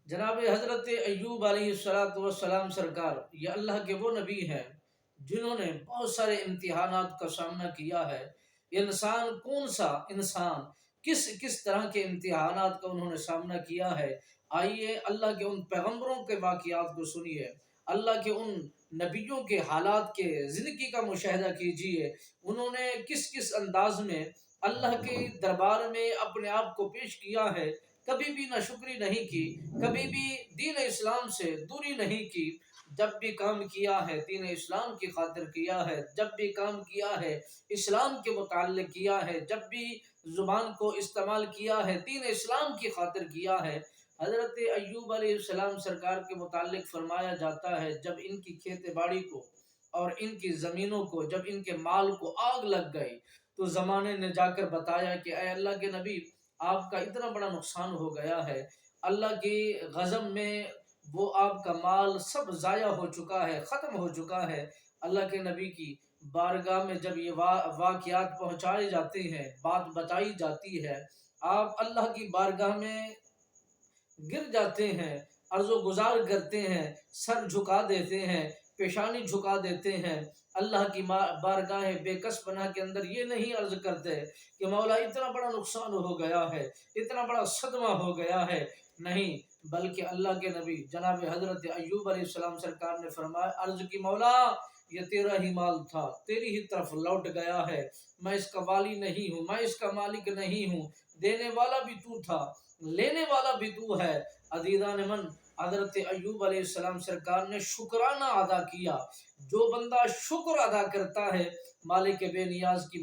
جناب حضرت ایوب علیہ السلام سرکار یہ اللہ کے وہ نبی ہیں جنہوں نے بہت سارے امتحانات کا سامنا کیا ہے۔ انسان کون سا انسان کس کس طرح کے امتحانات کا انہوں نے سامنا کیا ہے، آئیے اللہ کے ان پیغمبروں کے واقعات کو سنیے، اللہ کے ان نبیوں کے حالات کے زندگی کا مشاہدہ کیجیے، انہوں نے کس کس انداز میں اللہ کے دربار میں اپنے آپ کو پیش کیا ہے، کبھی بھی ناشکری نہیں کی، کبھی بھی دین اسلام سے دوری نہیں کی، جب بھی کام کیا ہے دین اسلام کی خاطر کیا ہے، جب بھی کام کیا ہے اسلام کے متعلق کیا ہے، جب بھی زبان کو استعمال کیا ہے دین اسلام کی خاطر کیا ہے۔ حضرت ایوب علیہ السلام سرکار کے متعلق فرمایا جاتا ہے جب ان کی کھیت باڑی کو اور ان کی زمینوں کو، جب ان کے مال کو آگ لگ گئی تو زمانے نے جا کر بتایا کہ اے اللہ کے نبی، آپ کا اتنا بڑا نقصان ہو گیا ہے، اللہ کی غضب میں وہ آپ کا مال سب ضائع ہو چکا ہے، ختم ہو چکا ہے۔ اللہ کے نبی کی بارگاہ میں جب یہ واقعات پہنچائے جاتے ہیں، بات بتائی جاتی ہے، آپ اللہ کی بارگاہ میں گر جاتے ہیں، عرض و گزار کرتے ہیں، سر جھکا دیتے ہیں، پیشانی جھکا دیتے ہیں، اللہ کی بارگاہ بے کس پناہ کے اندر یہ نہیں عرض کرتے کہ مولا اتنا بڑا نقصان ہو گیا ہے، اتنا بڑا صدمہ ہو گیا ہے، نہیں، بلکہ اللہ کے نبی جناب حضرت ایوب علیہ السلام سرکار نے فرمایا، عرض کی مولا یہ تیرا ہی مال تھا، تیری ہی طرف لوٹ گیا ہے، میں اس کا والی نہیں ہوں، میں اس کا مالک نہیں ہوں، دینے والا بھی تو تھا، لینے والا بھی تو ہے۔ عزیزان من، حضرت ایوب علیہ السلام سرکار نے شکرانہ ادا کیا۔ جو بندہ شکر ادا کرتا ہے مالک بے نیاز کی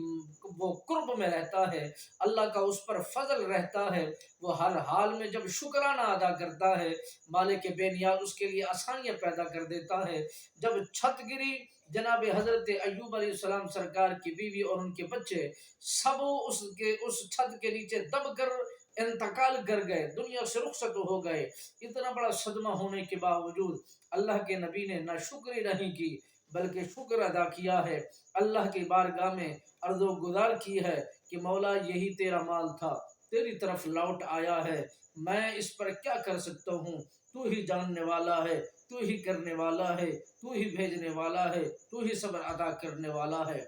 وہ قرب میں رہتا ہے، اللہ کا اس پر فضل رہتا ہے، وہ ہر حال میں جب شکرانہ ادا کرتا ہے مالک بے نیاز اس کے لیے آسانیاں پیدا کر دیتا ہے۔ جب چھت گری، جناب حضرت ایوب علیہ السلام سرکار کی بیوی اور ان کے بچے سب اس چھت کے نیچے دب کر انتقال کر گئے، دنیا سے رخصت ہو گئے۔ اتنا بڑا صدمہ ہونے کے باوجود اللہ کے نبی نے نہ شکر نہیں کی بلکہ شکر ادا کیا ہے، اللہ کی بارگاہ میں عرض و گزار کی ہے کہ مولا یہی تیرا مال تھا، تیری طرف لوٹ آیا ہے، میں اس پر کیا کر سکتا ہوں، تو ہی جاننے والا ہے، تو ہی کرنے والا ہے، تو ہی بھیجنے والا ہے، تو ہی صبر ادا کرنے والا ہے۔